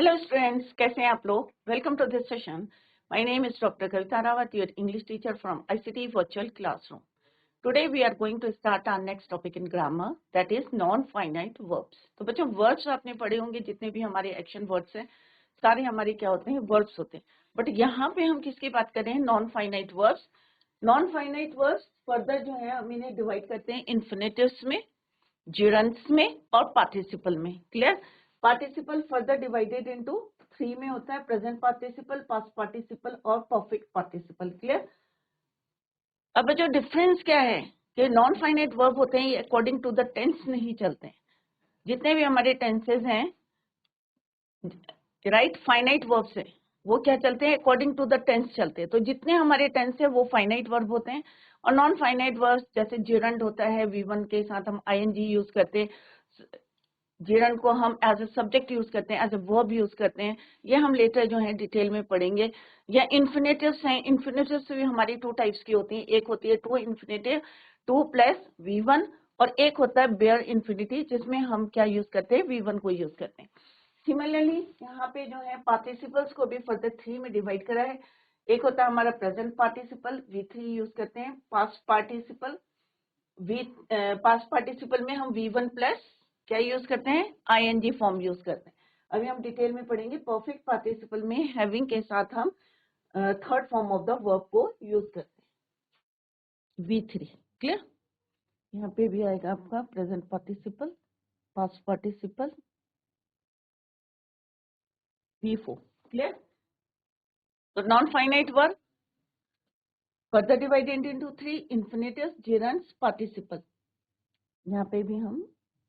Hello students, कैसे हैं आप लोग? Welcome to this session. My name is Dr. Kavita Rawat, your English teacher from ICT Virtual Classroom. Today we are going to start our next topic in grammar, that is non-finite verbs. तो बच्चों words आपने पढ़े होंगे, जितने भी हमारे action words हैं सारे हमारे क्या होते हैं, वर्ब्स होते हैं. बट यहाँ पे हम किसकी बात कर रहे हैं? Non finite verbs. Non finite verbs further जो है हम इन्हें डिवाइड करते हैं इन्फिनेटिव्स में, gerunds में और पार्टिसिपल में. Clear? Participle further divided into 3 में होता है, प्रेजेंट पार्टिसिपल, पास्ट पार्टिसिपल और परफेक्ट पार्टिसिपल. क्लियर? अब जो डिफरेंस क्या है कि नॉन फाइनाइट वर्ब होते हैं ये अकॉर्डिंग टू द टेंस नहीं चलते हैं. जितने भी हमारे टेंसेज हैं राइट, फाइनाइट वर्ब्स है, वो क्या चलते हैं? अकॉर्डिंग टू द टेंस चलते हैं. तो जितने हमारे टेंस है वो फाइनाइट वर्ब होते हैं. और नॉन फाइनाइट वर्ब्स जैसे gerund होता है, V1 के साथ हम ing यूज करते हैं, gerund को हम एज ए सब्जेक्ट यूज करते हैं, एज ए वर्ब यूज करते हैं. ये हम लेटर जो है डिटेल में पढ़ेंगे. या इन्फिनेटिव्स हैं, इन्फिनेटिव्स भी हमारी 2 टाइप्स की होती हैं. एक होती है टू इन्फिनेटिव, 2 प्लस V1, और एक होता है बेयर इन्फिनिटी जिसमें हम क्या यूज करते हैं? V1 को यूज करते हैं. सिमिलरली यहाँ पे जो है पार्टिसिपल्स को भी फर्दर 3 में डिवाइड करा है. एक होता है हमारा प्रेजेंट पार्टिसिपल, V3 यूज करते हैं. पास्ट पार्टिसिपल, पास्ट पार्टिसिपल में हम V1 प्लस क्या यूज करते हैं? ing फॉर्म यूज करते हैं. अभी हम डिटेल में पढ़ेंगे. परफेक्ट पार्टिसिपल में हैविंग के साथ हम third form of the verb को यूज करते हैं, V3. क्लियर? यहाँ पे भी आएगा आपका present participle, past participle, V4. Clear? तो non finite verb further divided into 3, infinitives, gerunds, participle. यहाँ पे भी हम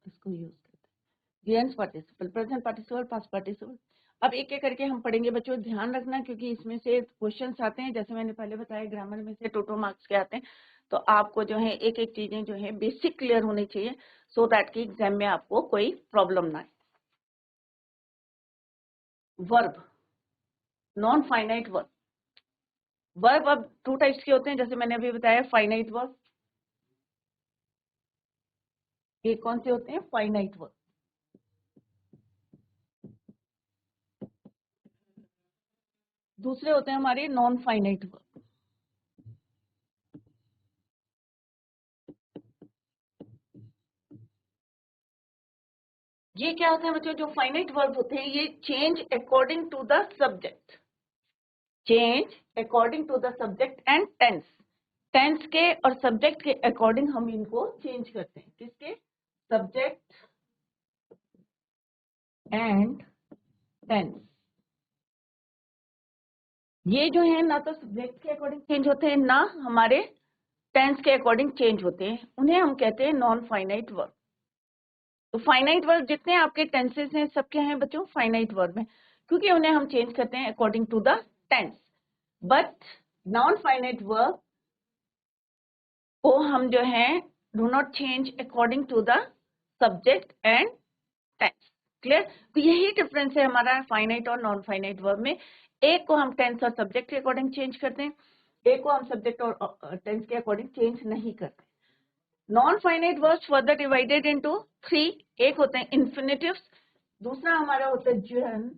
इसको यूज करते हैं, gerunds, participle, present participle, past participle. अब एक एक करके हम पढ़ेंगे बच्चों. ध्यान रखना क्योंकि इसमें से क्वेश्चंस आते हैं, जैसे मैंने पहले बताया ग्रामर में से टोटल मार्क्स के आते हैं. तो आपको जो है एक एक चीजें जो है बेसिक क्लियर होनी चाहिए, सो दैट कि एग्जाम में आपको कोई प्रॉब्लम ना आए. Verb, non finite verb. Verb अब 2 टाइप्स के होते हैं, जैसे मैंने अभी बताया. फाइनाइट वर्ब, ये कौन से होते हैं? Finite verb. दूसरे होते हैं हमारे नॉन फाइनाइट वर्ब. ये क्या होता है बच्चों? जो फाइनाइट वर्ब होते हैं ये change according to the subject, change according to the subject and tense. Tense के और सब्जेक्ट के अकॉर्डिंग हम इनको चेंज करते हैं. किसके? Subject and tense. ये जो है ना तो सब्जेक्ट के अकॉर्डिंग चेंज होते हैं, ना हमारे टेंस के अकॉर्डिंग चेंज होते हैं. उन्हें हम कहते हैं नॉन फाइनाइट वर्ब. तो फाइनाइट वर्ब जितने आपके टेंसेस हैं सब क्या हैं बच्चों? फाइनाइट वर्ब में, क्योंकि उन्हें हम चेंज करते हैं according to the tense. But non finite verb को हम जो है do not change according to the subject and tense. Clear? तो यही डिफरेंस है हमारा फाइनाइट और नॉन फाइनाइट वर्ब में. एक को हम टेंस और सब्जेक्ट के अकॉर्डिंग चेंज करते हैं, एक को हम सब्जेक्ट और टेंस के अकॉर्डिंग चेंज नहीं करते. Non finite verbs further divided into 3. एक होते हैं इन्फिनेटिव्स, दूसरा हमारा होता है gerund,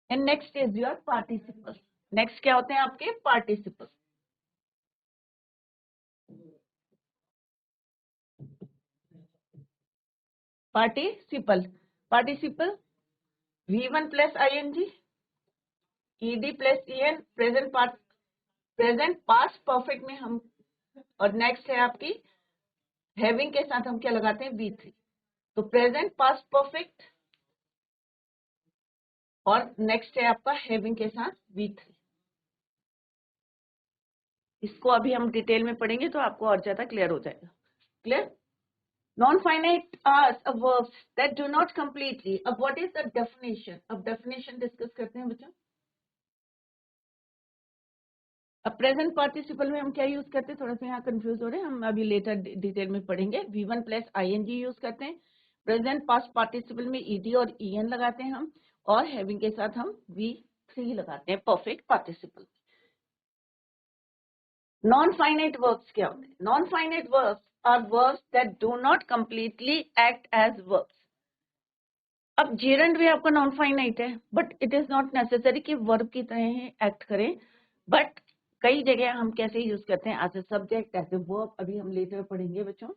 and next is your participle. Next क्या होते हैं आपके? Participle. Participle, participle V1 plus ing, ed plus en, present part, present past perfect में हम, और नेक्स्ट है आपकी हैविंग के साथ हम क्या लगाते हैं? V3. तो प्रेजेंट पास्ट परफेक्ट और नेक्स्ट है आपका हैविंग के साथ V3. इसको अभी हम डिटेल में पढ़ेंगे तो आपको और ज्यादा क्लियर हो जाएगा. Clear? Non finite are verbs that do not completely. अब व्हाट इज द डेफिनेशन? अब डेफिनेशन डिस्कस करते हैं बच्चों. अब प्रेजेंट पार्टिसिपल में हम क्या यूज करते हैं? थोड़ा सा यहाँ कंफ्यूज हो रहे हैं हम, अभी लेटर डिटेल में पढ़ेंगे. V1 प्लस ing यूज करते हैं. प्रेजेंट पास्ट पार्टिसिपल में ed और en लगाते हैं हम, और हैविंग के साथ हम V3 लगाते हैं perfect participle. Non finite verbs क्या होते हैं? Non finite verbs are verbs that do not completely act as verbs. अब जेरंड भी आपका नॉन फाइनाइट है, but it is not necessary कि वर्ब की तरह ही एक्ट करें, बट कई जगह हम कैसे यूज करते हैं, as a subject, as a verb, अभी हम लेटर पढ़ेंगे बच्चों।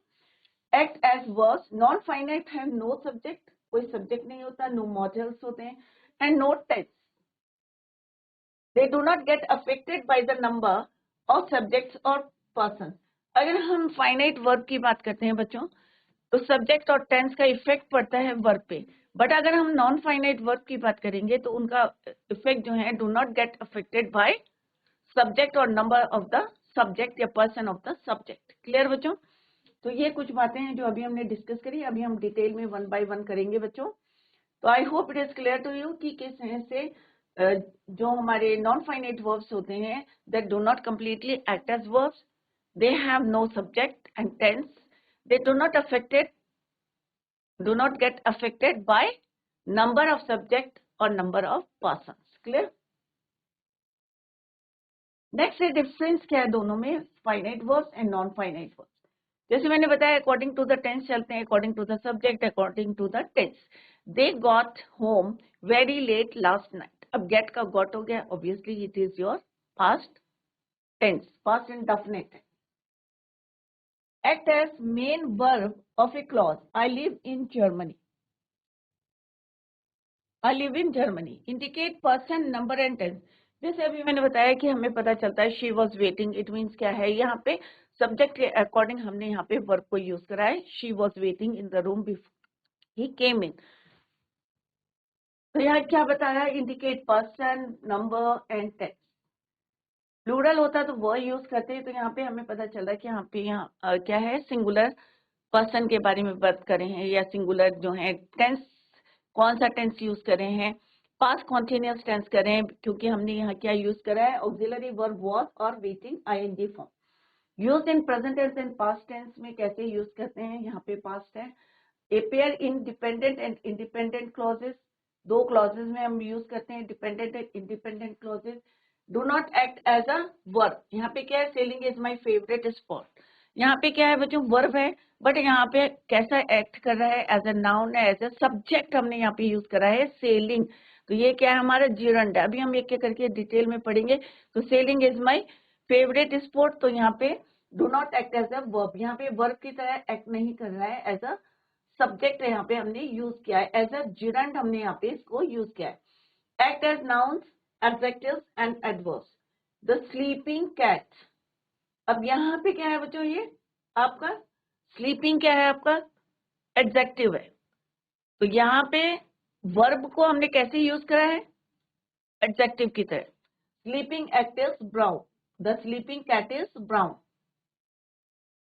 Act as verbs, non finite है नो सब्जेक्ट, कोई सब्जेक्ट नहीं होता, नो मॉडल्स होते हैं, and no tense. They do not get affected by the number of subjects और पर्सन। अगर हम फाइनाइट वर्ब की बात करते हैं बच्चों, तो सब्जेक्ट और टेंस का इफेक्ट पड़ता है वर्ब पे, बट अगर हम नॉन फाइनाइट वर्ब की बात करेंगे तो उनका इफेक्ट जो है do not get affected by subject और नंबर ऑफ द सब्जेक्ट या person of the subject. Clear बच्चों? तो ये कुछ बातें हैं जो अभी हमने डिस्कस करी, अभी हम डिटेल में 1 बाय 1 करेंगे बच्चों। तो I hope it is clear to you कि किस तरह से जो हमारे नॉन फाइनाइट वर्ब्स होते हैं, that do not completely act as verbs, they have no subject and tense, they do not get affected by number of subject or number of persons. Clear? Next है difference क्या है दोनों में, finite verbs and non finite verbs. जैसे मैंने बताया according to the tense चलते हैं, according to the subject, according to the tense. They got home very late last night. अब गेट का गॉट हो गया, obviously it is your past tense, past indefinite. Act as main verb of a clause, I live in Germany. I live in Germany. Indicate person, number and tense. जैसे अभी मैंने बताया कि हमें पता चलता है she was waiting, it means क्या है, यहाँ पे सब्जेक्ट के अकॉर्डिंग हमने यहाँ पे वर्ब को यूज करा है, she was waiting in the room before he came in. तो यहाँ क्या बताया, indicate person, number and tense. Plural होता तो वह यूज करते हैं, तो यहाँ पे हमें पता चल रहा है कि यहाँ पे क्या है, सिंगुलर पर्सन के बारे में बात कर रहे हैं, या सिंगुलर जो है टेंस, कौन सा टेंस यूज कर रहे हैं, पास्ट कॉन्टिन्यूअस टेंस कर रहे हैं, क्योंकि हमने यहाँ क्या यूज करा है, ऑक्सिलरी वर्ब वाज और waiting ING form. Use in present tense and past tense में कैसे यूज करते हैं, यहाँ पे पास्ट है। Appear in dependent and independent clauses, दो क्लॉजेस में हम यूज करते हैं, dependent and independent clauses. Do not act as a verb, यहाँ पे क्या है, sailing is my favourite spot. यहाँ पे क्या है बच्चों, वर्ब है, बट यहाँ पे कैसा एक्ट कर रहा है, एज अ नाउन है, एज अ सब्जेक्ट हमने यहाँ पे यूज करा है सेलिंग। तो ये क्या है, हमारा जिरंड है। अभी हम एक एक करके डिटेल में पढ़ेंगे। तो sailing is my favourite sport, तो यहाँ पे do not act as a verb, यहाँ पे वर्ब की तरह एक्ट नहीं कर रहा है, एज अ सब्जेक्ट यहाँ पे हमने यूज किया है, एज अ जिरंड हमने यहाँ पे इसको यूज किया है। Act as nouns, adjectives and adverbs. The sleeping cat, अब यहाँ पे क्या है बच्चों, ये आपका स्लीपिंग क्या है, आपका एडजेक्टिव है। तो यहाँ पे वर्ब को हमने कैसे यूज करा है, एडजेक्टिव की तरह। Sleeping act is brown, the sleeping cat is brown.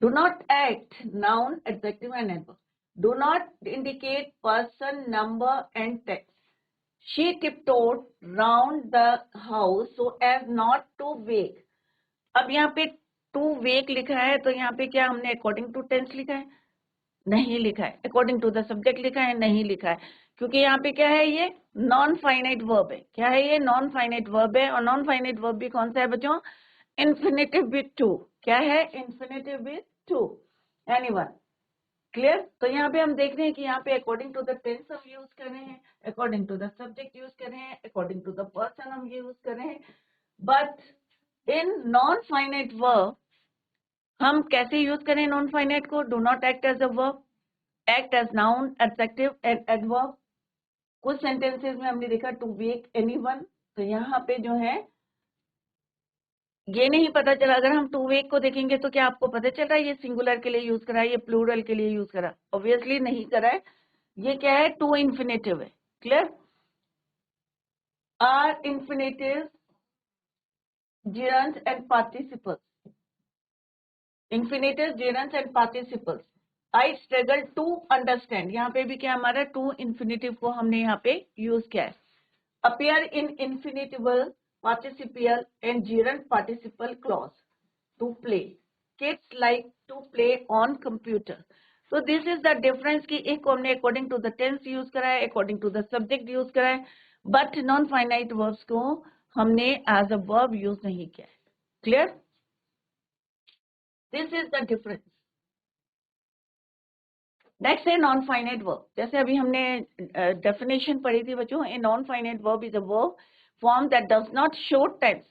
Do not act, noun, adjective and adverb. Do not indicate person, number and text. She tiptoed round the house so as not to wake. अब यहाँ पे to wake लिखा है, तो यहाँ पे क्या हमने अकॉर्डिंग टू टेंस लिखा है, नहीं लिखा है। अकॉर्डिंग टू द सब्जेक्ट लिखा है, नहीं लिखा है, क्योंकि यहाँ पे क्या है, ये नॉन फाइनाइट वर्ब है। क्या है ये, नॉन फाइनाइट वर्ब है। और नॉन फाइनाइट वर्ब भी कौन सा है बच्चों, इन्फिनेटिव विथ टू। क्या है, infinitive with to. Anyone? Clear? तो यहाँ पे हम देख रहे हैं कि यहाँ पे अकॉर्डिंग टू द टेंस हम यूज कर रहे हैं, according to the subject use कर रहे हैं, अकॉर्डिंग टू द पर्सन हम यूज कर रहे हैं। But in non finite verb हम कैसे यूज करें नॉन फाइनाइट को, do not act as a verb, act as noun, adjective and adverb. कुछ सेंटेंसेस में हमने देखा टू वेक एनीवन, तो यहाँ पे जो है ये नहीं पता चला। अगर हम टू वेक को देखेंगे तो क्या आपको पता चल रहा है ये सिंगुलर के लिए यूज करा है, ये प्लूरल के लिए यूज करा, ऑब्वियसली नहीं करा है। ये क्या है, टू इन्फिनेटिव है। Clear? Are infinitive, gerunds and participles, infinitive, gerunds and participles. I struggle to understand, यहाँ पे भी क्या हमारा टू इन्फिनेटिव को हमने यहाँ पे यूज किया है। appear in infinitival, participial and gerund participle clause. To play, kids like to play on computer. So this is the difference कि एक को हमने according to the tense use करा है, according to the subject use करा है, but non finite verbs को हमने as a verb यूज नहीं किया है। Clear? This is the difference. Next है नॉन फाइनाइट वर्ब। जैसे अभी हमने डेफिनेशन पढ़ी थी बच्चों, a non finite verb is a verb form that does not show tense.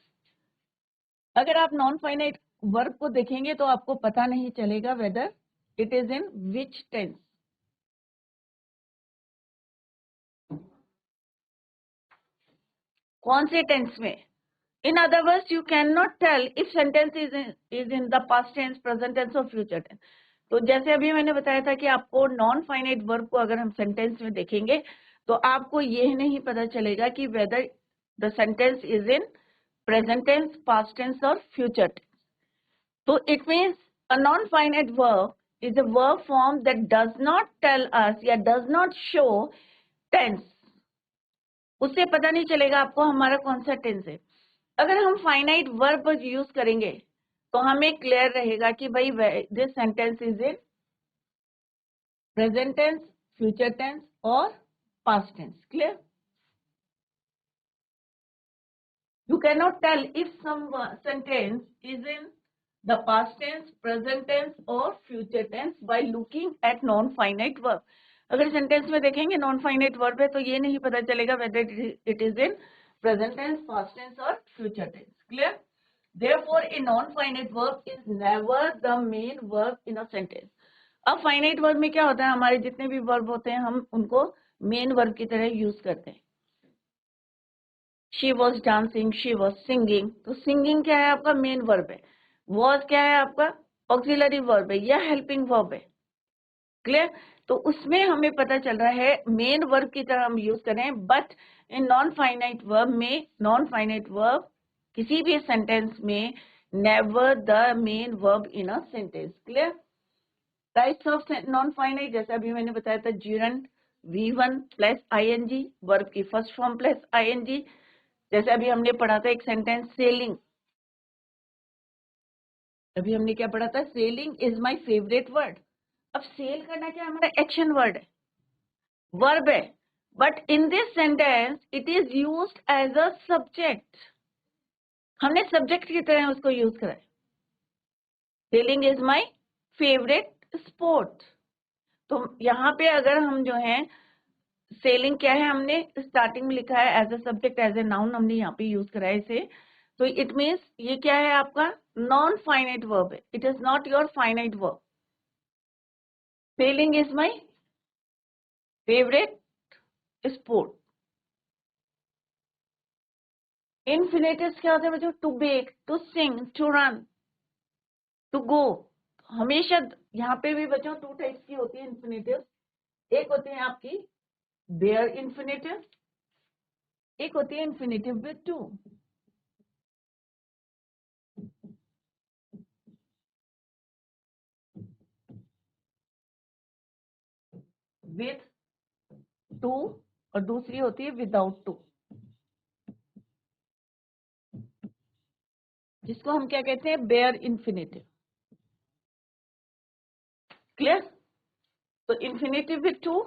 अगर आप नॉन फाइनाइट वर्ब को देखेंगे तो आपको पता नहीं चलेगा whether it is in which tense. कौन से टेंस में। In other words you can not tell if sentence is in the past tense, present tense और फ्यूचर टेंस। तो जैसे अभी मैंने बताया था कि आपको नॉन फाइनाइट वर्ब को अगर हम सेंटेंस में देखेंगे तो आपको यह नहीं पता चलेगा कि whether the sentence is in present tense, past tense और future tense. So it means a non-finite verb is a verb form that does not tell us या does not show tense. उससे पता नहीं चलेगा आपको हमारा कौन सा टेंस है। अगर हम फाइनाइट वर्ब यूज करेंगे तो हमें क्लियर रहेगा कि भाई this sentence is in present tense, future tense और past tense. Clear. You cannot tell if some sentence is in the past tense, present tense or future tense by looking at non-finite verb. अगर sentence में देखेंगे non finite verb है तो ये नहीं पता चलेगा whether it is in present tense, past tense or future tense. Clear? Therefore, a non-finite verb is never the main verb in a sentence. अब फाइनाइट वर्ब में क्या होता है, हमारे जितने भी वर्ब होते हैं हम उनको मेन वर्ब की तरह यूज करते हैं। She was dancing, she was singing, तो सिंगिंग क्या है आपका मेन वर्ब है, वॉज क्या है आपका ऑक्सिलरी वर्ब है या हेल्पिंग वर्ब है। क्लियर। तो उसमें हमें पता चल रहा है मेन वर्ब की तरह हम यूज करें, but in non finite verb में, नॉन फाइनाइट वर्ब किसी भी सेंटेंस में never the main verb in a sentence. Clear. Types of non finite, जैसे अभी मैंने बताया था gerund, V1 plus ing, verb की फर्स्ट फॉर्म प्लस ing। जैसे अभी हमने पढ़ा था एक सेंटेंस सेलिंग, अभी हमने क्या पढ़ा था, sailing is my favourite word. अब सेल करना क्या हमारा एक्शन वर्ड है, वर्ब है, but in this sentence it is used as a subject. हमने सब्जेक्ट की तरह उसको यूज करा है। Sailing is my favourite sport. तो यहाँ पे अगर हम जो है सेलिंग क्या है, हमने स्टार्टिंग में लिखा है as a subject, as a noun हमने यहाँ पे यूज करा है इसे, तो इट मीन्स ये क्या है आपका नॉन फाइनाइट वर्ब है, it is not your finite verb. Sailing is my favourite sport. Infinitives क्या होते हैं बच्चों, to bake, to sing, to run, to go. हमेशा यहाँ पे भी बच्चों टू टाइप्स की होती है इन्फिनेटिव्स, एक होती है आपकी बेयर इन्फिनेटिव, एक होती है infinitive with to. With to और दूसरी होती है विदाउट टू, जिसको हम क्या कहते हैं बेयर इन्फिनेटिव। क्लियर। तो infinitive with to,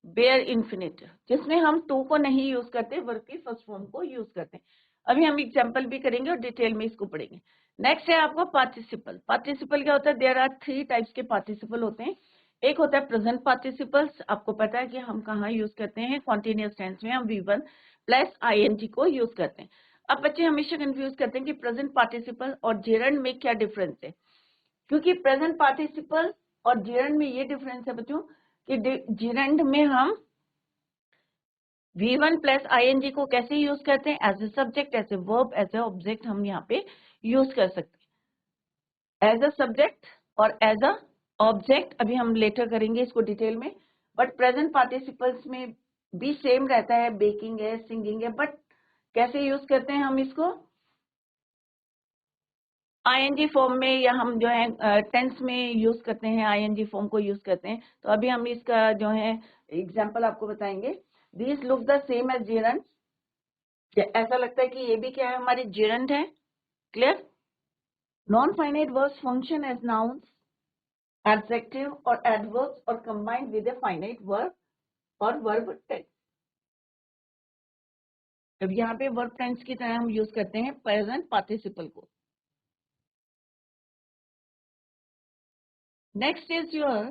bare infinitive, जिसमें हम टू को नहीं यूज करते वर्ब की फर्स्ट फॉर्म को यूज करते हैं। अभी हम एग्जांपल भी करेंगे और डिटेल में इसको पढ़ेंगे। नेक्स्ट है आपको पार्टिसिपल। पार्टिसिपल क्या होता है, देयर आर थ्री टाइप्स के पार्टिसिपल होते हैं। एक होता है प्रेजेंट पार्टिसिपल्स, आपको पता है कि हम कहाँ यूज करते हैं, कॉन्टिन्यूअस टेंस में हम V1 प्लस ing को यूज करते हैं। अब बच्चे हमेशा कंफ्यूज करते हैं कि प्रेजेंट पार्टिसिपल और जेरंड में क्या डिफरेंस है, क्योंकि प्रेजेंट पार्टिसिपल और जेरंड में ये डिफरेंस है बच्चों कि जेरंड में हम V1 प्लस ing को कैसे यूज करते हैं, as a subject, as a verb, as a object हम यहाँ पे यूज कर सकते हैं, एज अ सब्जेक्ट और एज अ ऑब्जेक्ट। अभी हम लेटर करेंगे इसको डिटेल में, बट प्रेजेंट पार्टिसिपल्स में भी सेम रहता है, बेकिंग है, सिंगिंग है, बट कैसे यूज करते हैं हम इसको ing फॉर्म में, या हम जो है टेंस में यूज करते हैं, ing फॉर्म को यूज करते हैं। तो अभी हम इसका जो है एग्जांपल आपको बताएंगे। This look the same as gerund, ऐसा लगता है कि ये भी क्या है हमारे जेरंड है। Clear. Non finite verbs function as nouns, adjective और एडवर्ब्स और combined with a finite verb और वर्ब टेंस। अब यहाँ पे वर्ब टेंस की तरह हम यूज करते हैं प्रेजेंट पार्टिसिपल को। Next is your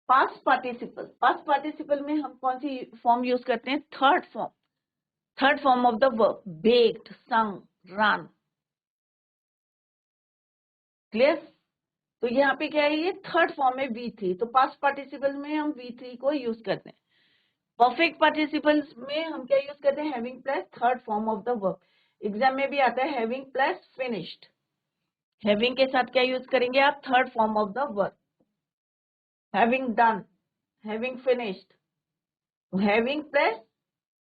past participle में हम कौन सी फॉर्म यूज करते हैं? Third form of the verb, baked, संग, रन। क्लियर? तो यहाँ पे क्या है, ये थर्ड फॉर्म है V3, तो पास्ट पार्टिसिपल में हम V3 को यूज करते हैं। परफेक्ट पार्टिसिपल्स में हम क्या यूज करते हैं? Having plus third form of the verb. Exam में भी आता है हैविंग प्लस फिनिश्ड। हैविंग के साथ क्या यूज करेंगे आप? Third form of the verb. Having done, having finished, having plus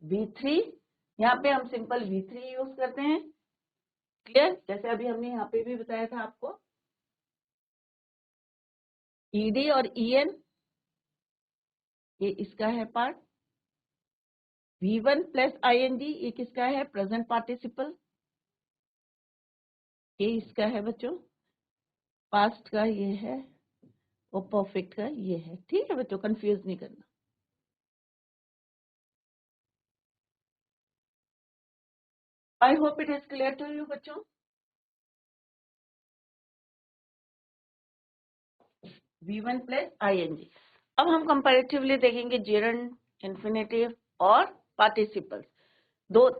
V3। यहाँ पे हम सिंपल V3 यूज करते हैं। क्लियर? जैसे अभी हमने यहाँ पे भी बताया था आपको, ईडी और EN ये इसका है पार्ट। V1 प्लस ING ये किसका है? प्रेजेंट पार्टिसिपल, ये इसका है बच्चों। पास्ट का ये है और परफेक्ट का ये है। ठीक है बच्चों, कंफ्यूज नहीं करना। I hope it is clear to you बच्चों। V1 plus ING। अब हम कंपैरेटिवली देखेंगे जेरंड, इन्फिनेटिव और पार्टिसिपल्स।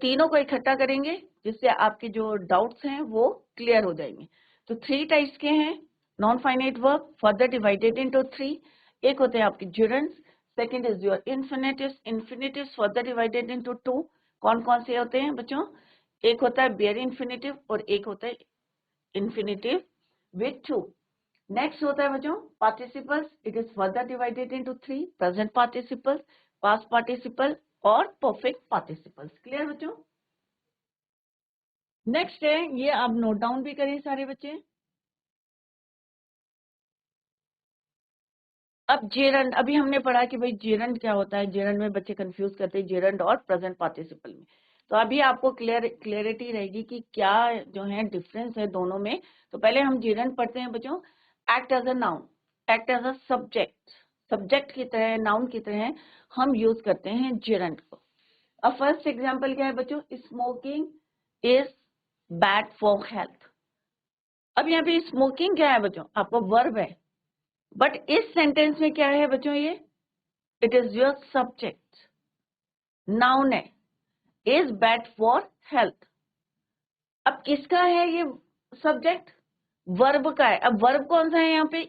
तीनों को इकट्ठा करेंगे जिससे आपके जो डाउट्स हैं वो क्लियर हो जाएंगे। तो 3 टाइप्स के हैं non finite verb, further divided into 3। एक होते हैं आपके gerunds, second is your infinitives further divided into 2। कौन कौन से होते हैं बच्चों? एक होता है बेयर इन्फिनेटिव और एक होता है इन्फिनेटिव विथ 2। नेक्स्ट होता है बच्चों participles, it is further divided into 3, present participle, past participle और परफेक्ट पार्टिसिपल्स। क्लियर बच्चों? नेक्स्ट है, ये आप नोट डाउन भी करें सारे बच्चे। अब जेरंड, अभी हमने पढ़ा कि भाई जेरंड क्या होता है। जेरंड में बच्चे कंफ्यूज करते हैं जेरंड और प्रेजेंट पार्टिसिपल में। तो अभी आपको क्लियरिटी रहेगी कि क्या जो है डिफरेंस है दोनों में। तो पहले हम जेरंड पढ़ते हैं बच्चों। Act as a noun, act as a subject की तरह, नाउन की तरह हम यूज करते हैं जेरंड को। अब फर्स्ट एग्जाम्पल क्या है बच्चों? Smoking is bad for health. अब यहाँ पे स्मोकिंग क्या है बच्चों? आपको वर्ब है, बट इस सेंटेंस में क्या है बच्चों? ये it is your subject, noun है, इज बैड फॉर हेल्थ। अब किसका है ये सब्जेक्ट? वर्ब का है। अब वर्ब कौन सा है यहाँ पे?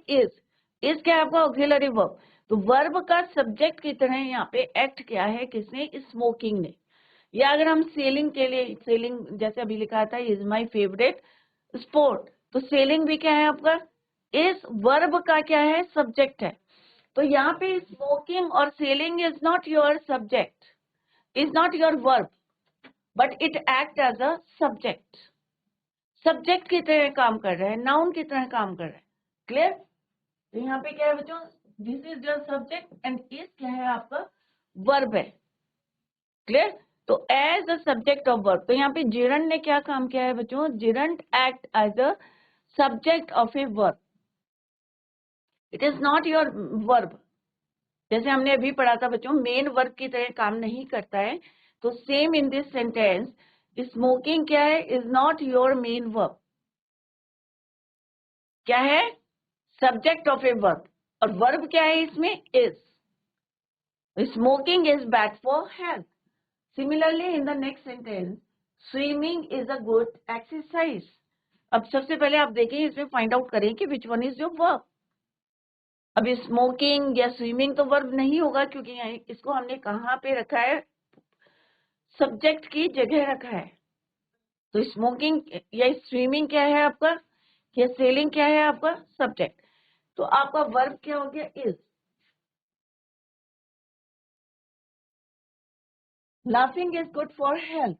इज क्या है आपका? Auxiliary verb. तो वर्ब का सब्जेक्ट की तरह यहाँ पे एक्ट किया है किसने? स्मोकिंग ने। या अगर हम सेलिंग के लिए, सेलिंग जैसे अभी लिखा था इज माई फेवरेट स्पोर्ट, तो सेलिंग भी क्या है आपका? इस वर्ब का क्या है? सब्जेक्ट है। तो यहाँ पे स्मोकिंग और sailing is not your subject, is not your verb, but it act as a subject. Subject की तरह काम कर रहा है, नाउन की तरह काम कर रहा है। क्लियर? तो यहाँ पे क्या है बच्चों? This is your subject and is क्या है आपका? वर्ब है। क्लियर? तो as a subject of verb. तो यहाँ पे जिरंड ने क्या काम किया है बच्चों? Gerund act as a subject of a verb, it is not your verb. जैसे हमने अभी पढ़ा था बच्चों, मेन वर्ब की तरह काम नहीं करता है। तो same in this sentence, smoking क्या है? Is not your main verb. क्या है? Subject of a verb. और वर्ब क्या है इसमें? Is. Smoking is bad for health. Similarly in the next sentence, swimming is a good exercise. अब सबसे पहले आप देखें, इसमें फाइंड आउट करें कि which one is your verb. अब स्मोकिंग या स्विमिंग तो वर्ब नहीं होगा, क्योंकि इसको हमने कहाँ पे रखा है? सब्जेक्ट की जगह रखा है। तो स्मोकिंग या स्विमिंग क्या है आपका? या सेलिंग क्या है आपका? सब्जेक्ट। तो आपका वर्ब क्या हो गया? Is. Laughing is good for health.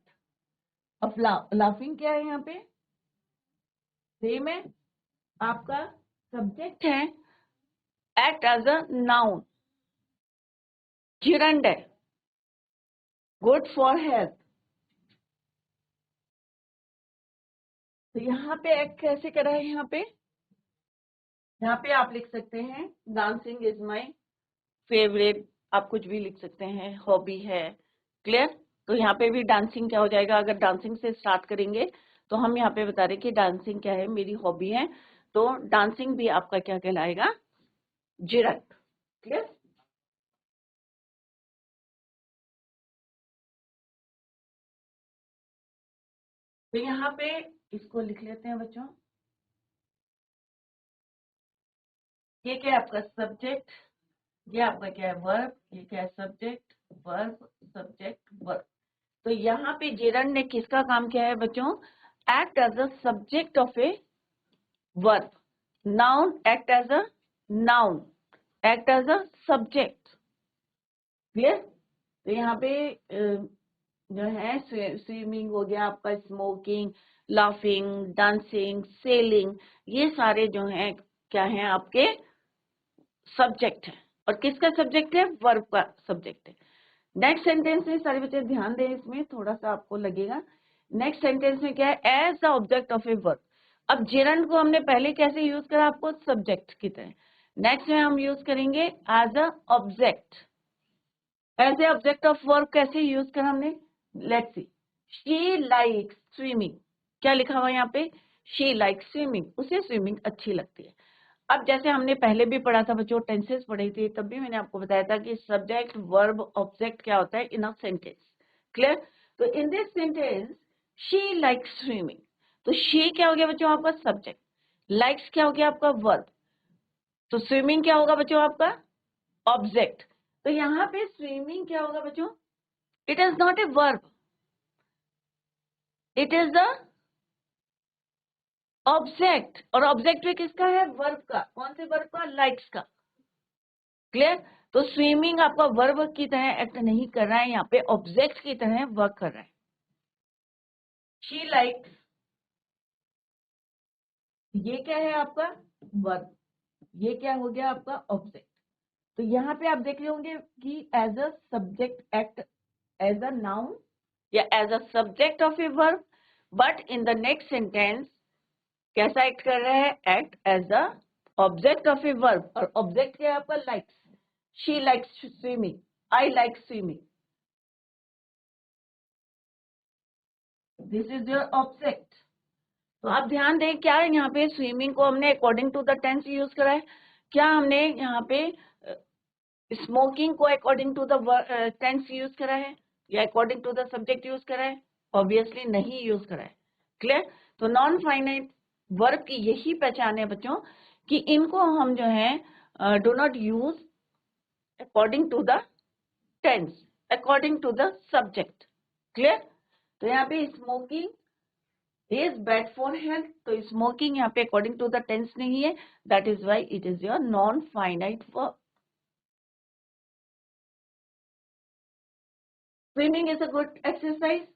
अब लाफिंग क्या है यहाँ पे? सेम है, आपका सब्जेक्ट है, act as a noun, gerund है, गुड फॉर हेल्थ। तो यहाँ पे एक्ट कैसे करा है? यहाँ पे आप लिख सकते हैं डांसिंग इज माई फेवरेट, आप कुछ भी लिख सकते हैं, हॉबी है। क्लियर? तो यहाँ पे भी डांसिंग क्या हो जाएगा? अगर डांसिंग से स्टार्ट करेंगे तो हम यहाँ पे बता रहे कि डांसिंग क्या है? मेरी हॉबी है। तो डांसिंग भी आपका क्या कहलाएगा? जिरंड। क्लियर? तो यहाँ पे इसको लिख लेते हैं बच्चों। ये क्या है आपका सब्जेक्ट, ये आपका क्या है वर्ब, ये क्या है सब्जेक्ट वर्ब सब्जेक्ट वर्ब। तो यहाँ पे जेरंड ने किसका काम किया है बच्चों? Act as a subject of a verb, noun act as a noun, act as a subject. Clear? तो यहाँ पे जो है स्विमिंग हो गया आपका, स्मोकिंग, लाफिंग, डांसिंग, सेलिंग, ये सारे जो हैं क्या हैं आपके सब्जेक्ट है। और किसका सब्जेक्ट है? वर्ब का सब्जेक्ट है। नेक्स्ट सेंटेंस में सारे बच्चे ध्यान दें, इसमें थोड़ा सा आपको लगेगा। नेक्स्ट सेंटेंस में क्या है? As the object of a verb. अब जेरंड को हमने पहले कैसे यूज करा? आपको सब्जेक्ट की तरह। नेक्स्ट में हम यूज करेंगे as a object. As a object of verb कैसे यूज करा हमने? Let's see. She likes swimming. क्या लिखा हुआ है यहाँ पे? शी लाइक्स स्विमिंग, उसे स्विमिंग अच्छी लगती है। अब जैसे हमने पहले भी पढ़ा था बच्चों, टेंसेस पढ़ी थी, तब भी मैंने आपको बताया था कि सब्जेक्ट वर्ब ऑब्जेक्ट क्या होता है इन अ सेंटेंस। क्लियर? तो इन this sentence she likes swimming, तो शी क्या हो गया बच्चों आपका सब्जेक्ट, लाइक्स क्या हो गया आपका वर्ब, तो स्विमिंग क्या होगा बच्चों आपका ऑब्जेक्ट। तो यहाँ पे स्विमिंग क्या होगा बच्चों? It is not a verb, it is the object. और ऑब्जेक्ट भी किसका है? वर्ब का। कौन से वर्ब का? लाइक्स का। क्लियर? तो स्विमिंग आपका वर्ब की तरह एक्ट नहीं कर रहा है, यहाँ पे ऑब्जेक्ट की तरह वर्क कर रहा है। शी लाइक्स, ये क्या है आपका वर्ब, ये क्या हो गया आपका ऑब्जेक्ट। तो यहाँ पे आप देख रहे होंगे कि as a subject act as a noun या as a subject of a verb, but in the next sentence कैसा एक्ट कर रहा है? Act as a object of a verb. और ऑब्जेक्ट क्या है आपका? Likes. She likes swimming, I like swimming, this is your object. तो आप ध्यान दें, क्या है यहाँ पे स्विमिंग को हमने according to the tense use करा है? क्या हमने यहाँ पे स्मोकिंग को according to the tense use करा है या according to the subject use करा है? ऑब्वियसली नहीं यूज करा है। क्लियर? तो नॉन फाइनाइट वर्ब की यही पहचान है बच्चों कि इनको हम जो है do not use according to the tense, according to the subject. Clear? तो यहाँ पे smoking is bad for health, तो स्मोकिंग यहाँ पे अकॉर्डिंग टू द टेंस नहीं है, that is why it is your non finite verb. Swimming is a good exercise,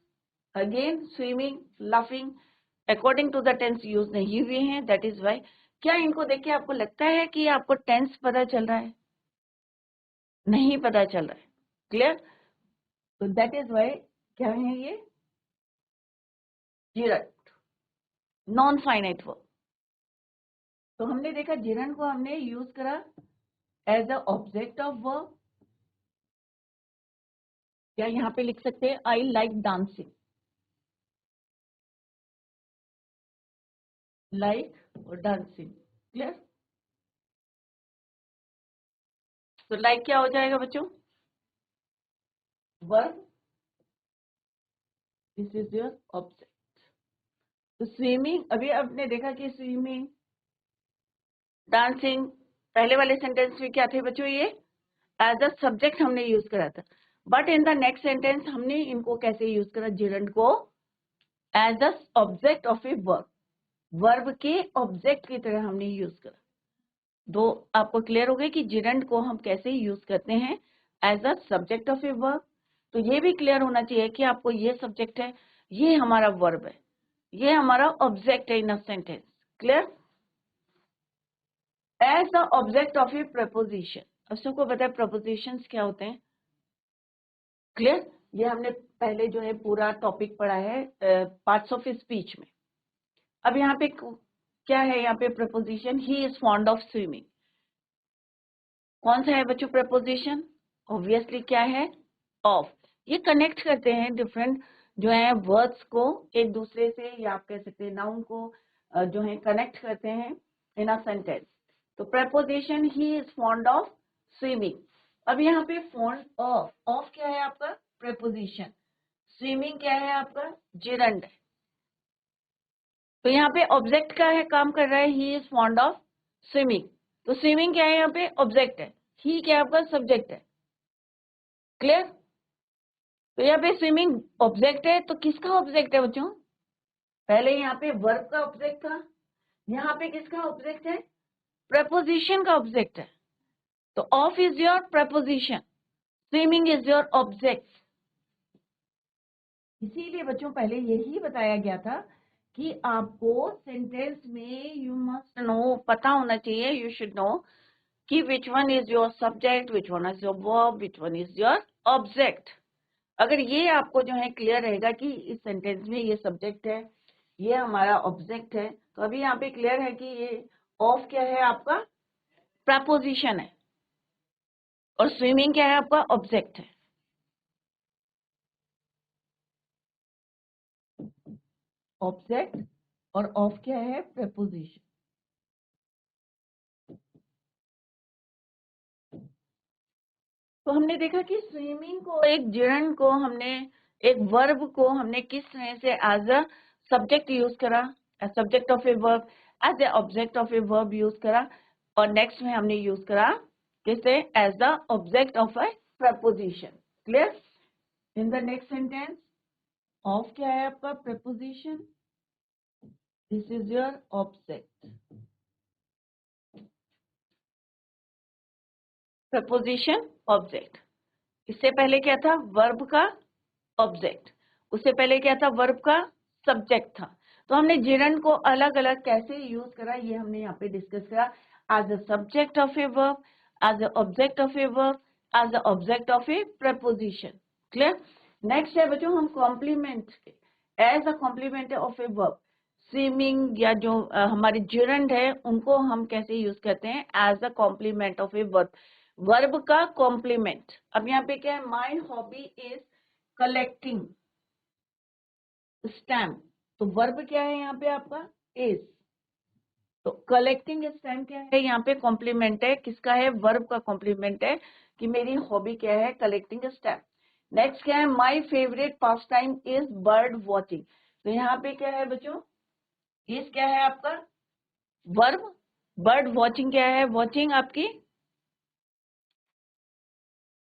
again swimming laughing according to the tense use नहीं हुए हैं, that is Y. क्या इनको देख के आपको लगता है कि आपको टेंस पता चल रहा है? नहीं पता चल रहा है। क्लियर? तो दैट इज वाई क्या है ये जिरंड, नॉन फाइनाइट वर्ब। तो हमने देखा जिरंड को हमने यूज करा as a object of verb. क्या यहाँ पे लिख सकते हैं आई लाइक डांसिंग, लाइक और डांसिंग। क्लियर? तो लाइक क्या हो जाएगा बच्चों? Verb, this is your object. तो स्विमिंग, अभी आपने देखा कि स्विमिंग डांसिंग पहले वाले सेंटेंस में क्या थे बच्चों? ये एज अ सब्जेक्ट हमने यूज करा था, but in the next sentence हमने इनको कैसे यूज करा? जिरंड को as a object of a verb, verb के ऑब्जेक्ट की तरह हमने यूज करा। दो आपको क्लियर हो गए कि जिरंड को हम कैसे यूज करते हैं as a subject of a verb. तो ये भी क्लियर होना चाहिए कि आपको ये सब्जेक्ट है, ये हमारा वर्ब है, ये हमारा ऑब्जेक्ट है in a sentence. Clear? As the object of a preposition. अब सबको पता है प्रपोजिशंस क्या होते हैं? क्लियर? ये हमने पहले जो है पूरा टॉपिक पढ़ा है पार्ट्स ऑफ स्पीच में। अब यहाँ पे क्या है? यहाँ पे preposition, he is fond of swimming. कौन सा है बच्चों प्रपोजिशन? ऑब्वियसली क्या है? ऑफ। ये कनेक्ट करते हैं डिफरेंट जो है वर्ड्स को एक दूसरे से, या आप कह सकते हैं नाउन को जो है कनेक्ट करते हैं इन अ सेंटेंस। तो preposition he is fond of swimming. अब यहाँ पे फॉर्म ऑफ, ऑफ क्या है आपका? प्रेपोजिशन। स्विमिंग क्या है आपका? जिरंड। तो यहाँ पे ऑब्जेक्ट का है, काम कर रहा है, he is fond of swimming. तो स्विमिंग क्या है यहाँ पे? ऑब्जेक्ट है। ही क्या है आपका? सब्जेक्ट है। क्लियर? तो यहाँ पे स्विमिंग ऑब्जेक्ट है, तो किसका ऑब्जेक्ट है बच्चों? पहले यहाँ पे वर्ब का ऑब्जेक्ट था, यहाँ पे किसका ऑब्जेक्ट है? प्रपोजिशन का ऑब्जेक्ट है। तो of is your preposition, swimming is your object. इसीलिए बच्चों पहले यही बताया गया था कि आपको सेंटेंस में यू मस्ट नो, पता होना चाहिए, यू शुड नो कि which one is your subject, which one is your verb, which one is your object. अगर ये आपको जो है क्लियर रहेगा कि इस सेंटेंस में ये सब्जेक्ट है, ये हमारा ऑब्जेक्ट है, तो अभी यहाँ पे क्लियर है कि ये ऑफ क्या है आपका? प्रपोजिशन है, और स्विमिंग क्या है आपका? ऑब्जेक्ट है। ऑब्जेक्ट और ऑफ क्या है? प्रपोजिशन। तो हमने देखा कि स्विमिंग को, एक जिरंड को हमने, एक वर्ब को हमने किस तरह से एज अ सब्जेक्ट यूज करा, as subject of a verb, as a object of a verb use करा, और नेक्स्ट में हमने यूज करा किसे? As the object of a preposition. Clear? In the next sentence, of क्या है आपका? Preposition, this is your object. Preposition, object. इससे पहले क्या था? वर्ब का ऑब्जेक्ट। उससे पहले क्या था? वर्ब का सब्जेक्ट था। तो हमने जिरंड को अलग अलग कैसे यूज करा, ये हमने यहाँ पे डिस्कस करा। As a subject of a verb, as a object of a verb, as a object of a preposition. Clear? Next है बच्चों, हम complement, as a complement of a verb, swimming या जो हमारे जिरंड है उनको हम कैसे यूज करते हैं? As a complement of a verb, verb का कॉम्प्लीमेंट। अब यहाँ पे क्या है? My hobby is collecting stamp. तो वर्ब क्या है यहाँ पे आपका? इज। तो कलेक्टिंग स्टैम्प क्या है? यहाँ पे कॉम्प्लीमेंट है, किसका है? वर्ब का कॉम्प्लीमेंट है कि मेरी हॉबी क्या है? Collecting stamp. नेक्स्ट क्या है? My favourite pass time is bird watching. तो यहाँ पे क्या है बच्चों? इज क्या है आपका? वर्ब। बर्ड वॉचिंग क्या है? वॉचिंग आपकी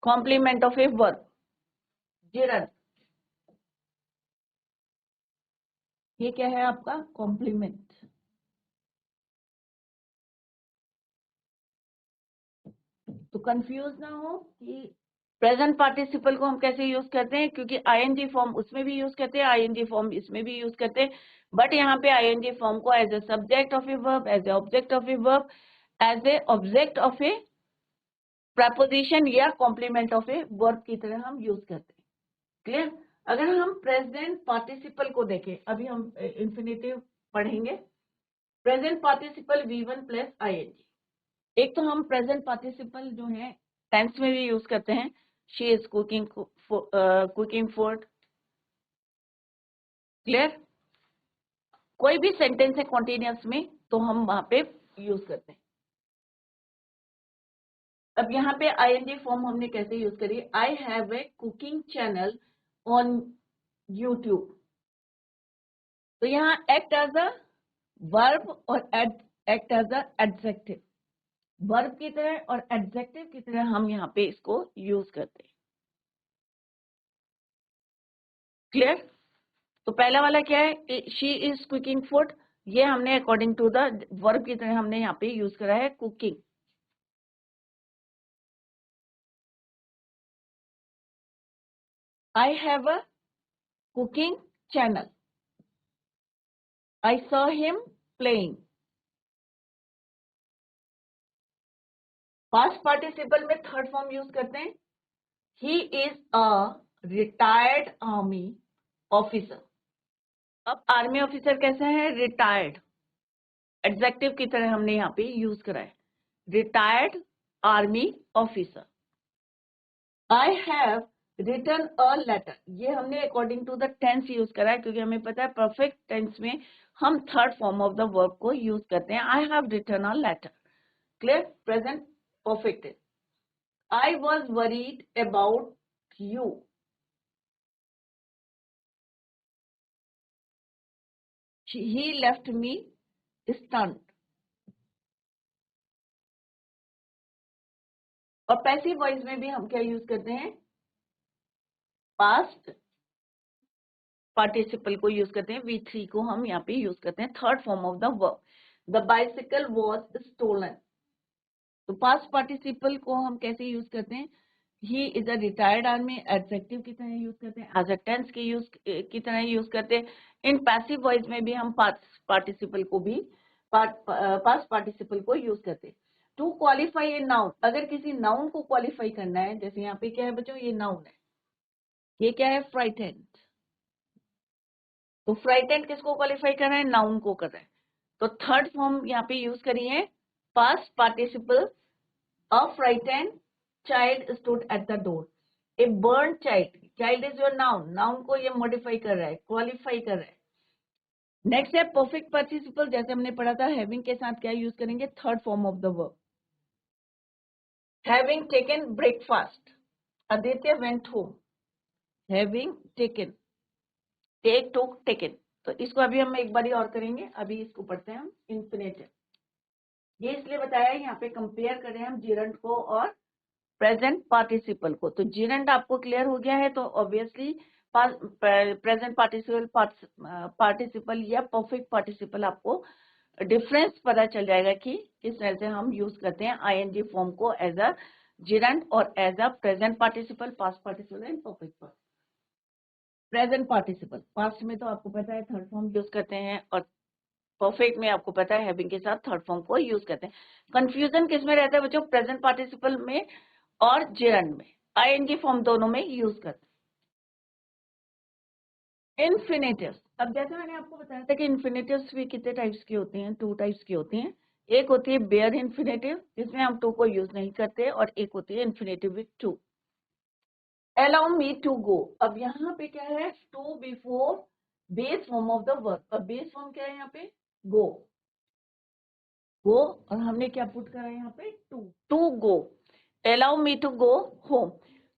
complement of a verb, gerund. ये क्या है आपका? कॉम्प्लीमेंट। तो कंफ्यूज ना हो कि प्रेजेंट पार्टिसिपल को हम कैसे यूज करते हैं, क्योंकि आईएनजी फॉर्म उसमें भी यूज करते हैं, आईएनजी फॉर्म इसमें भी यूज करते हैं, बट यहाँ पे आईएनजी फॉर्म को as a subject of a verb, as a object of a verb, as a object of a preposition या कॉम्प्लीमेंट ऑफ ए वर्ब की तरह हम यूज करते हैं। क्लियर? अगर हम प्रेजेंट पार्टिसिपल को देखें, अभी हम इंफिनिटिव पढ़ेंगे। Present participle V1 plus ING. एक तो हम प्रेजेंट पार्टिसिपल जो है टेंस में भी यूज करते हैं, she is cooking food. Clear? कोई भी सेंटेंस है कॉन्टिन्यूअस में तो हम वहां पे यूज करते हैं। अब यहाँ पे आईएनजी फॉर्म हमने कैसे यूज करी? I have a cooking channel on YouTube. तो यहाँ एक्ट एज अ वर्ब और act as a adjective, verb की तरह और एडजेक्टिव की तरह हम यहाँ पे इसको यूज करते हैं। क्लियर? तो पहला वाला क्या है? शी इज कुकिंग फूड, ये हमने अकॉर्डिंग टू द वर्ब की तरह हमने यहाँ पे यूज करा है cooking. I have a cooking channel, I saw him playing. Past participle में थर्ड फॉर्म यूज करते हैं, he is a retired army officer. अब आर्मी ऑफिसर कैसे है? रिटायर्ड, एडजेक्टिव की तरह हमने यहाँ पे यूज करा है, retired army officer. I have written a letter, ये हमने according to the tense use करा है, क्योंकि हमें पता है परफेक्ट टेंस में हम third form of the verb को यूज करते हैं। I have written a letter. Clear? Present perfect tense. I was worried about you. He left me stunned. और पैसिव वॉइस में भी हम क्या यूज करते हैं, पास्ट पार्टिसिपल को यूज करते हैं, V3 को हम यहाँ पे यूज करते हैं third form of the verb. The bicycle was stolen. तो पास्ट पार्टिसिपल को हम कैसे यूज करते हैं, he is a retired army, adjective की तरह यूज करते हैं, एज अ टेंस की तरह यूज करते हैं. इन पैसिव वॉइस में भी हम पास्ट पार्टिसिपल को भी पास्ट पार्टिसिपल को यूज करते हैं. टू क्वालिफाई ए नाउन, अगर किसी नाउन को क्वालिफाई करना है, जैसे यहाँ पे क्या है बच्चों, ये नाउन है, ये क्या है, फ्राइटेंड. तो फ्राइटेंड किसको क्वालिफाई कर रहा है, नाउन को कर रहा है. तो थर्ड फॉर्म यहाँ पे यूज करिए, past participle. A frightened child stood at the door. A burn child, child is your noun, noun को ये मॉडिफाई कर रहा है, क्वालिफाई कर रहा है. नेक्स्ट है परफेक्ट पार्टिसिपल, जैसे हमने पढ़ा था हैविंग के साथ क्या यूज करेंगे, third form of the verb. Having taken breakfast, Aditya went home. Having taken, take took taken. तो इसको अभी हम एक बारी और करेंगे, अभी इसको पढ़ते हैं हम इंफिनिटिव. ये इसलिए बताया यहाँ पे कंपेयर करें हम जिरंट को और प्रेजेंट पार्टिसिपल को. तो जिरंट आपको क्लियर हो गया है, तो ऑब्वियसली प्रेजेंट पार्टिसिपल या परफेक्ट पार्टिसिपल आपको डिफरेंस पता चल जाएगा कि किस तरह से हम यूज करते हैं आईएनजी फॉर्म को एज अ जिरंट और as a present participle, past participle and perfect participle. Present participle past में तो आपको पता है थर्ड फॉर्म यूज करते हैं, और परफेक्ट में आपको पता है हैविंग के साथ थर्ड फॉर्म को यूज करते हैं. कंफ्यूजन किस में रहता है बच्चों, प्रेजेंट पार्टिसिपल में और जिरंट में. आईएनजी फॉर्म दोनों में यूज करते हैं. इन्फिनेटिव्स, अब जैसे मैंने आपको बताया था कि इन्फिनेटिव्स भी कितने टाइप्स की होती हैं, टू टाइप्स की होती हैं. एक होती है बेयर इन्फिनेटिव, जिसमें हम टू को यूज नहीं करते, और एक होती है infinitive with to. Allow me to go, अब यहाँ पे क्या है, to before base form of the verb. अब बेस फॉर्म क्या है यहाँ पे, गो. गो, और हमने क्या पुट करा है यहाँ पे, to go. Allow me to go home.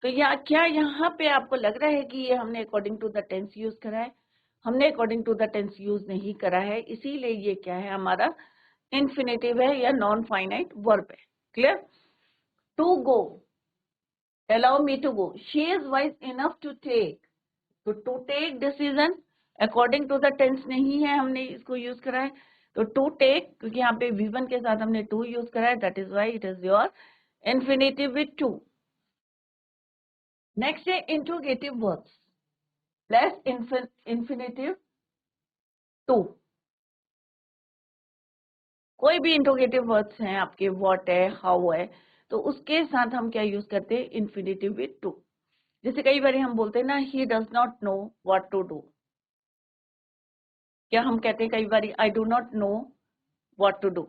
तो यहाँ क्या, यहाँ पे आपको लग रहा है कि ये हमने according to the tense use करा है, हमने according to the tense use नहीं करा है, इसीलिए ये क्या है, हमारा इन्फिनेटिव है या नॉन फाइनाइट वर्ब है. Clear. To go, allow me to go. She is wise enough to take. तो to take decision according to the tense नहीं है, हमने इसको यूज करा है. तो टू टेक, क्योंकि यहाँ पे V1 के साथ हमने टू यूज करा है, that is why it is your infinitive with to. Next है interrogative verbs plus infinitive to. कोई भी इंट्रोगेटिव वर्ड्स हैं आपके, व्हाट है, हाउ है, तो उसके साथ हम क्या यूज करते हैं, इन्फिनेटिव विथ टू. जैसे कई बार हम बोलते हैं ना, he does not know what to do. क्या हम कहते हैं कई बार, I do not know what to do.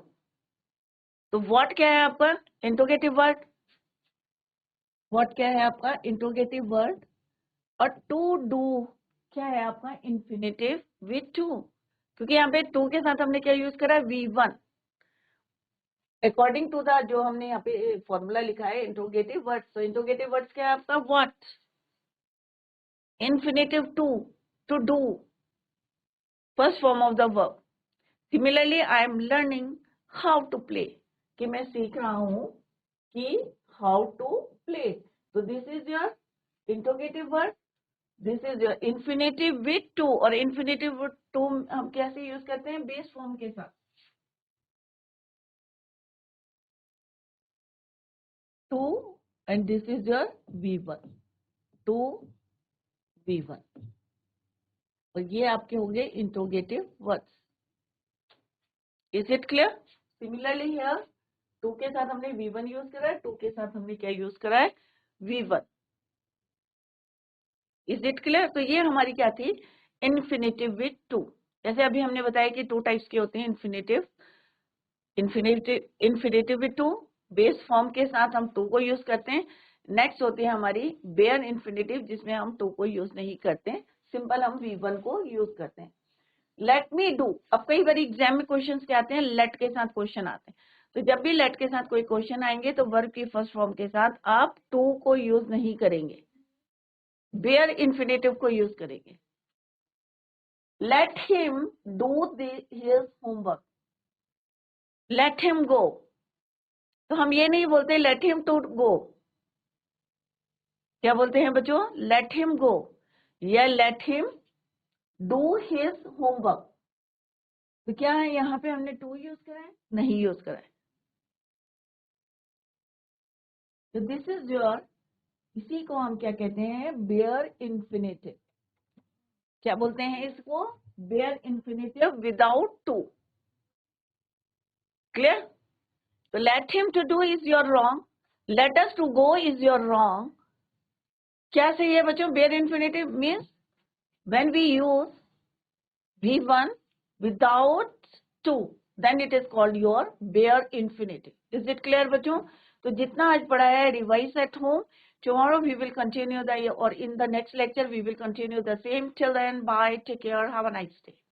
तो व्हाट क्या है आपका, इंट्रोगेटिव वर्ड. व्हाट क्या है आपका, इंट्रोगेटिव वर्ड. और टू डू क्या है आपका, इन्फिनेटिव विथ टू. क्योंकि यहाँ पे टू के साथ हमने क्या यूज करा है, V1. अकॉर्डिंग टू द जो हमने यहाँ पे फॉर्मूला लिखा है इंट्रोगेटिव वर्ड्स, तो इंट्रोगेटिव वर्ड्स क्या है आपका, what. Infinitive to do, first form of the verb. Similarly I am learning how to play, कि मैं सीख रहा हूं कि हाउ टू प्ले. तो this is your interrogative word, this is your infinitive with to. और इन्फिनेटिव विथ टू हम कैसे यूज करते हैं, बेस फॉर्म के साथ. To and this is your V1, to V1. और ये आपके होंगे interrogative words. Is it clear. Similarly here to के साथ हमने V1 यूज करा है, टू के साथ हमने क्या यूज करा है, V1. Is it clear. तो ये हमारी क्या थी, इन्फिनेटिव विथ टू. जैसे अभी हमने बताया कि टू टाइप्स के होते हैं infinitive. Infinitive with to, base form के साथ हम टू को यूज करते हैं. नेक्स्ट होती है हमारी बेयर इन्फिनेटिव, जिसमें हम टू को यूज नहीं करते, सिंपल हम V1 को यूज करते हैं. लेट मी डू, अब कई बार एग्जाम में क्वेश्चन क्या आते हैं, लेट के साथ क्वेश्चन आते हैं. तो जब भी लेट के साथ कोई क्वेश्चन आएंगे तो वर्ब की फर्स्ट फॉर्म के साथ आप टू को यूज नहीं करेंगे, बेयर इन्फिनेटिव को यूज करेंगे। Let him do his homework, let him go, तो हम ये नहीं बोलते लेट हिम टू गो, क्या बोलते हैं बच्चों? लेट हिम गो या let him do his homework. तो क्या है यहाँ पे हमने टू यूज करा है? नहीं यूज करा है। तो दिस इज योर, इसी को हम क्या कहते हैं? Bare infinitive. क्या बोलते हैं इसको? Bare infinitive without to. Clear? तो let him to do is your wrong, let us to go is your wrong. क्या सही है बच्चों? Bare infinitive means when we use V1 without to, then it is called your bare infinitive. Is it clear बच्चों? तो जितना आज पढ़ाया है revise at home. Tomorrow we will continue the, or in the next lecture we will continue the same. Till then, bye, take care, have a nice day.